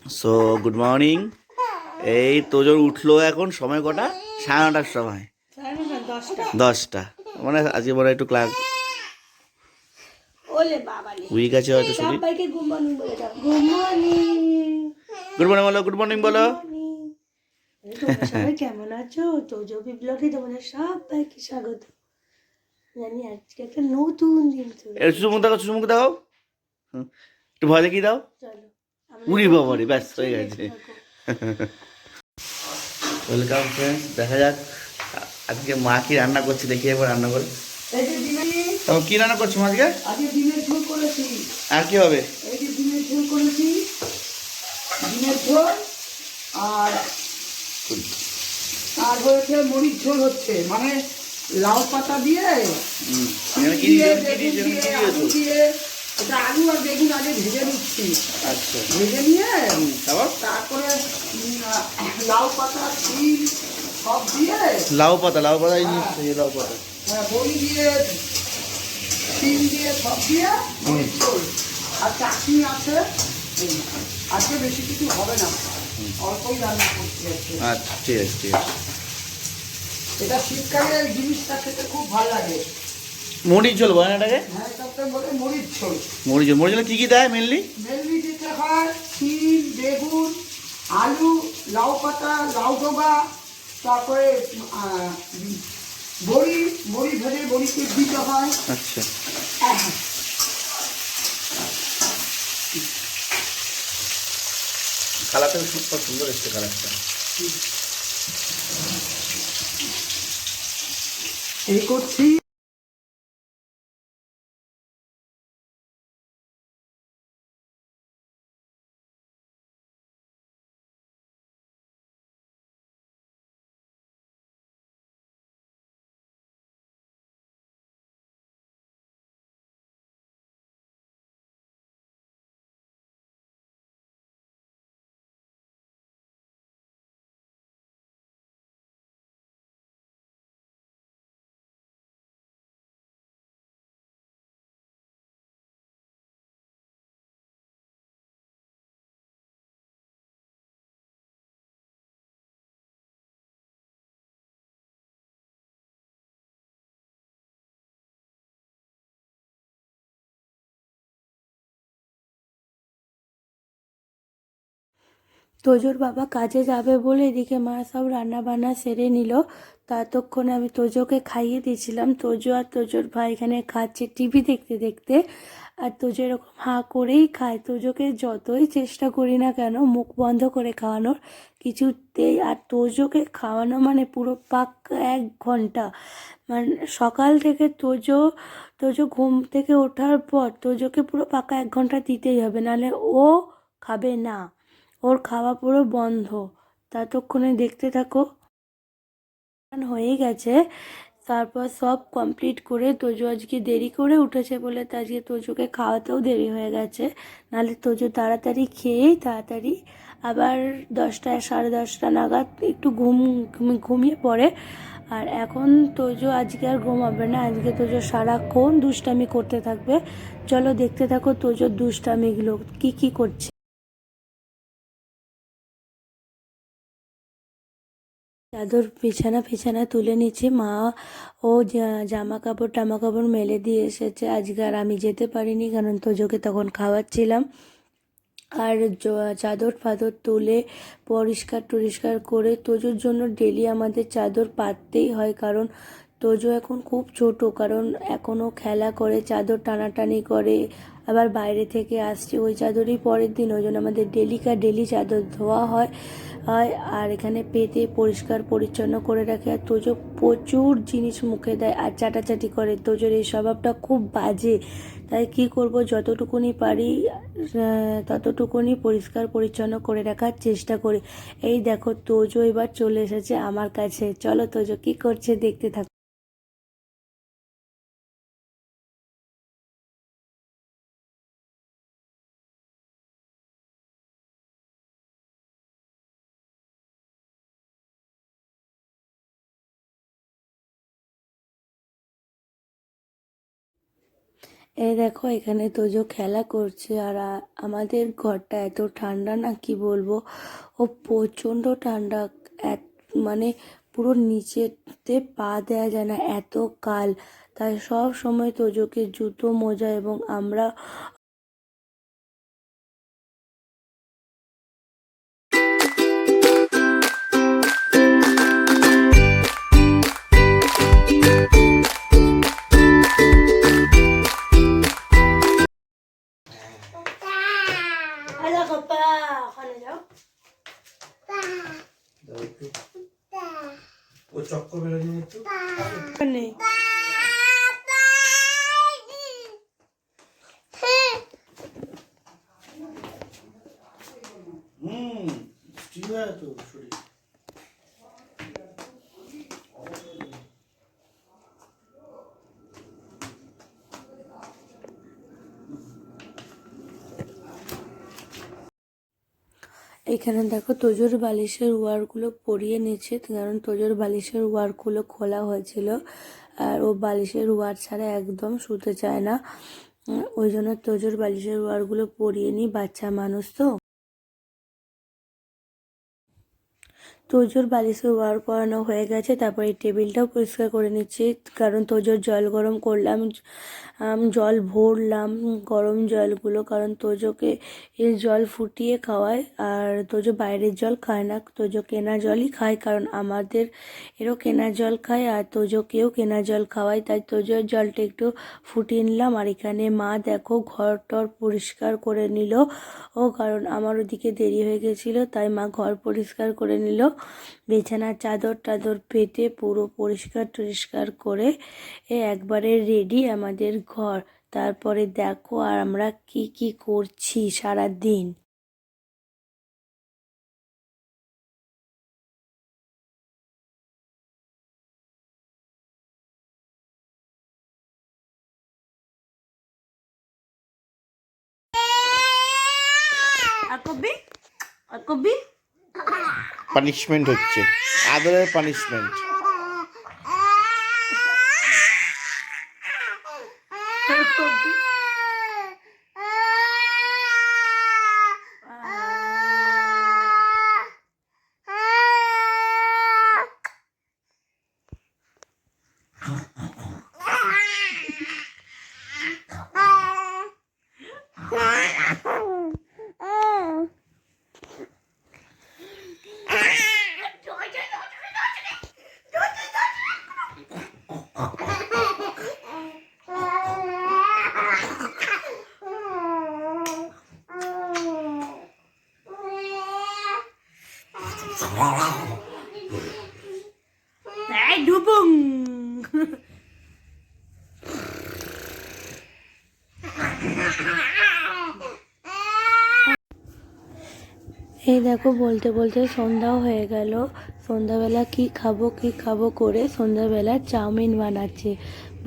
So good morning. এই তোজোর উঠলো এখন সময় কটা? 9:30টার সময়। 10টা মানে আজকে বড় একটু ক্লাস উইক আছে হয়তো শরীর। গুড মর্নিং বলো, গুড মর্নিং বলো। তোমরা সবাই কেমন আছো? তোজবি ব্লগে তোমাদের সবাইকে স্বাগত জানি। আজকে একটা নতুন দিন শুরু একটু সুমুখ দেখো, সুমুখ দেখো। একটু ভয় দেখিয়ে দাও। চলো উড়ি বাবারে, ব্যাস হয়ে গেছে। ওয়েলকাম ফ্রেন্ডস, দেখা যাক আজকে মা কি রান্না করছে, দেখি একবার রান্না করে। তখন কি রান্না করছো আজকে? আজকে ডিমের ঝোল করেছি। আর কি হবে? এই যে ডিমের ঝোল করেছি, ডিমের ঝোল আর আর হয়েছে মরিচ ঝোল হচ্ছে, মানে লাউ পাতা দিয়ে কি দিয়ে দিয়েছো? বেগুন দিয়ে আলু দিয়ে, ওটা আলু আর বেগুন আগে ভেজে নিচ্ছি। আচ্ছা, ভেজে নিয়ে তারপর তারপরে লাউ পাতা শিম সব দিয়ে, লাউ পাতা, লাউ পাতা এই লাউ পাতা বড়ি দিয়ে শিম দিয়ে সব দিয়ে মরিচ ঝোল আর চাটনি আছে। আজকে বেশি কিছু হবে না, অল্পই রান্না করছি আজকে। আচ্ছা, ঠিক আছে ঠিক আছে। এটা শীতকালে এই জিনিসটা খেতে খুব ভালো লাগে। মরিচ ঝোল বলে না এটাকে? হ্যাঁ, এটাকে বলে মরিচ ঝোল। মরিচ ঝোল, মরিচ ঝোলে কি কি দেয় মেনলি? মেনলি দিতে হয় শিম, বেগুন, আলু, লাউ পাতা, লাউ ডোবা, তারপরে বড়ি, বড়ি ভেজে বড়িতে দিতে হয়। আচ্ছা, কালারটা খুব সুন্দর এসছে কালারটা। এই করছি। তোজোর বাবা কাজে যাবে বলে এদিকে মা সব রান্না বান্না সেরে নিল। ততক্ষণে আমি তোজোকে খাইয়ে দিয়েছিলাম। তোজো আর তোজোর ভাই এখানে খাচ্ছে টিভি দেখতে দেখতে। আর তোজো এরকম হাঁ করেই খায়। তোজোকে যতই চেষ্টা করি না কেন মুখ বন্ধ করে খাওয়ানোর, কিছুতেই। আর তোজোকে খাওয়ানো মানে পুরো পাক্কা 1 ঘন্টা। মানে সকাল থেকে তোজো তোজো ঘুম থেকে ওঠার পর তোজোকে পুরো পাক্কা 1 ঘন্টা দিতেই হবে, নাহলে ও খাবে না। ওর খাওয়া পুরো বন্ধ। ততক্ষণে দেখতে থাকো। হয়ে গেছে, তারপর সব কমপ্লিট করে তোজো আজকে দেরি করে উঠেছে বলে তো আজকে তোজোকে খাওয়াতেও দেরি হয়ে গেছে। নাহলে তোজো তাড়াতাড়ি খেয়েই তাড়াতাড়ি আবার 10টা 10:30 নাগাদ একটু ঘুমিয়ে পড়ে। আর এখন তোজো আজকে আর ঘুমাবে না, আজকে তোজো সারাক্ষণ দুষ্টামি করতে থাকবে। চলো দেখতে থাকো তোজোর দুষ্টামিগুলো কি কি করছে। চাদর বিছানা ফিছানা তুলে নিচ্ছে মা। ও জামা কাপড় টামা কাপড় মেলে দিয়ে এসেছে। আজকে আর আমি যেতে পারিনি, কারণ তোজোকে তখন খাওয়াচ্ছিলাম। আর চাদর ফাদর তুলে পরিষ্কার টরিষ্কার করে তোজোর জন্য ডেলি আমাদের চাদর পাততেই হয়, কারণ তোজো এখন খুব ছোট, কারণ এখনও খেলা করে, চাদর টানাটানি করে, আবার বাইরে থেকে আসছে ওই চাদরই পরের দিন, ওই জন্য আমাদের ডেলি চাদর ধোয়া হয়। আর এখানে পেতে পরিষ্কার পরিচ্ছন্ন করে রাখে। আর তোজো প্রচুর জিনিস মুখে দেয় আর চাটাচাটি করে। তোজোর এই স্বভাবটা খুব বাজে, তাই কি করব, যতটুকুনি পারি ততটুকুনি পরিষ্কার পরিচ্ছন্ন করে রাখার চেষ্টা করি। এই দেখো তোজো এবার চলে এসেছে আমার কাছে। চলো তোজো কি করছে দেখতে থাকো। এই দেখো এখানে তোজো খেলা করছে আর আমাদের ঘরটা এত ঠান্ডা না কি বলবো, ও প্রচণ্ড ঠান্ডা। এক মানে পুরো নিচেতে পা দেওয়া যায় না, এত কাল। তাই সব সময় তোজোকে জুতো মোজা এবং আমরা ওখানে যাও। ও চক্কর মেরে নিয়ে একটু নেই ঠিক আছে তো শরীর। এখানে দেখো তোজোর বালিশের ওয়ারগুলো পরিয়ে নিচ্ছে, কারণ তোজোর বালিশের ওয়ারগুলো খোলা হয়েছিল আর ও বালিশের ওয়ার ছাড়া একদম শুতে চায় না। ওই জন্য তোজোর বালিশের ওয়ারগুলো পরিয়ে নিই, বাচ্চা মানুষ তো। তোজোর বালিশের ওয়ার পরানো হয়ে গেছে, তারপর এই টেবিলটাও পরিষ্কার করে নিচ্ছি, কারণ তোজোর জল গরম করলাম, জল ভরলাম গরম জলগুলো, কারণ তোজোকে এই জল ফুটিয়ে খাওয়ায়। আর তোজো বাইরের জল খায় না, তোজো কেনা জলই খায়, কারণ আমাদের এরও কেনা জল খায় আর তোজোকেও কেনা জল খাওয়াই। তাই তোজোর জলটা একটু ফুটিয়ে নিলাম। আর এখানে মা দেখো ঘর টর পরিষ্কার করে নিল, কারণ আমার ওদিকে দেরি হয়ে গেছিলো, তাই মা ঘর পরিষ্কার করে নিল। বিছানার চাদর টাদর পেতে পুরো পরিষ্কার টরিষ্কার করে একবারে রেডি আমাদের ঘর। তারপরে দেখো আর আমরা কি কি করছি সারা দিন। পানিশমেন্ট হচ্ছে, আদরের পানিশমেন্ট। ডুবুং এই দেখো বলতে বলতে সন্ধ্যাও হয়ে গেল। সন্ধ্যাবেলা কি খাবো করে সন্ধ্যাবেলা চাউমিন বানাচ্ছে।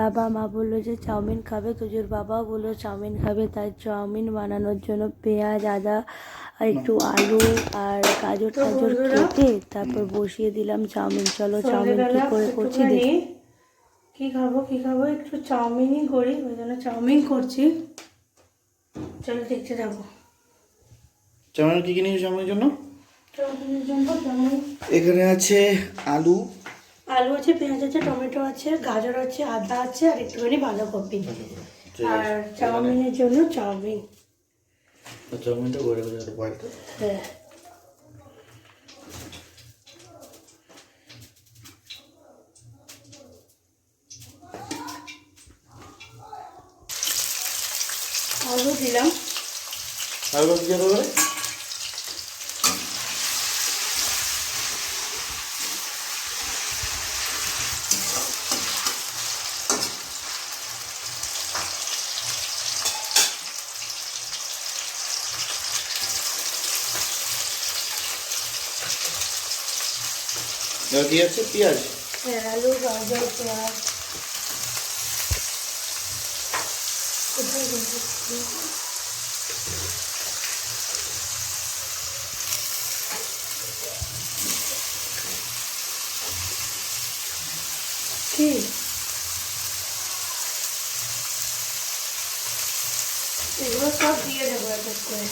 বাবা মা বললো যে চাউমিন খাবে, তোজোর বাবাও বললো চাউমিন খাবে, তাই চাউমিন বানানোর জন্য পেঁয়াজ আদা আর একটু আলু আর গাজর টাজর কেটে তারপর বসিয়ে দিলাম চাউমিন। চলো চাউমিন কি করে করছি দেখি। কি খাবো একটু চাউমিনই করি, ওই জন্য চাউমিন করছি, চলো দেখতে যাবো। চাউমিন কি কিনেছো চাউমিনের জন্য? চাউমিনের জন্য যেমন এখানে আছে আলু, আছে, পেঁয়াজ আছে, টমেটো আছে, গাজর আছে, আদা আছে আর একটুখানি বাঁধাকপি। আর চাউমিনের জন্য চাউমিন। চাউমিনটা ঘরে ঘরে বলতো। হ্যাঁ আলু দিলাম, আলু দিয়ে দেবো। কি আছে পেঁয়াজ? হ্যাঁ আলু গাজর পেঁয়াজ। কি সব দিয়ে দেবো এক এক করে।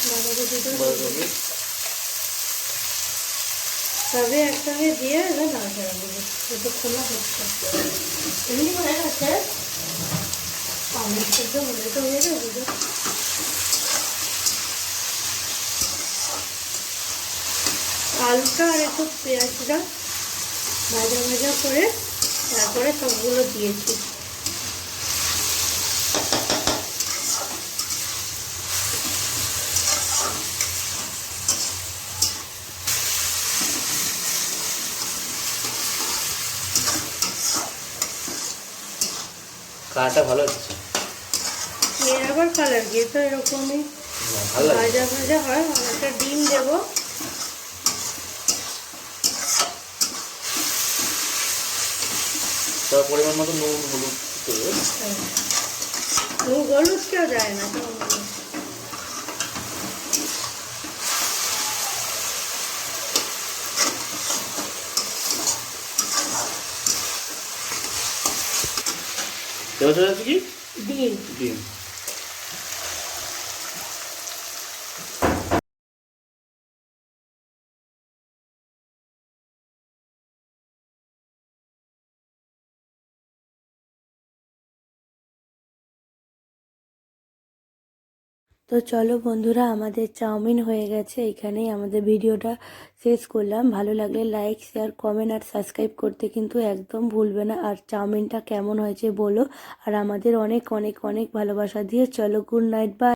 বাঁধাকপি তবে একসঙ্গে দিয়ে নাড়াচাড়া করবো, একটু খোলা হচ্ছে। এমনি হয়ে গেছে, পানির সেদ্ধ হলে তো হয়ে যাবে। আলুটা আর একটু পেঁয়াজটা ভাজা ভাজা করে তারপরে সবগুলো দিয়েছি। কাটা ভালো হচ্ছে, এর আবার কালার গিয়ে তো এরকমই ভালো লাগে। ভাজা ভাজা হয়। আর একটা ডিম দেবো, তার পরিমাণ মতো নুন হলুদ দেবে। হলুদ কেউ দেয় না তো। এবার চলে যাচ্ছে কি ডিম ডিম। তো চলো বন্ধুরা, আমাদের চাউমিন হয়ে গেছে। এখানেই আমাদের ভিডিওটা শেষ করলাম। ভালো লাগলে লাইক, শেয়ার, কমেন্ট আর সাবস্ক্রাইব করতে কিন্তু একদম ভুলবে না। আর চাউমিনটা কেমন হয়েছে বলো। আর আমাদের অনেক অনেক অনেক ভালোবাসা দিয়ে চলো, গুড নাইট, বাই।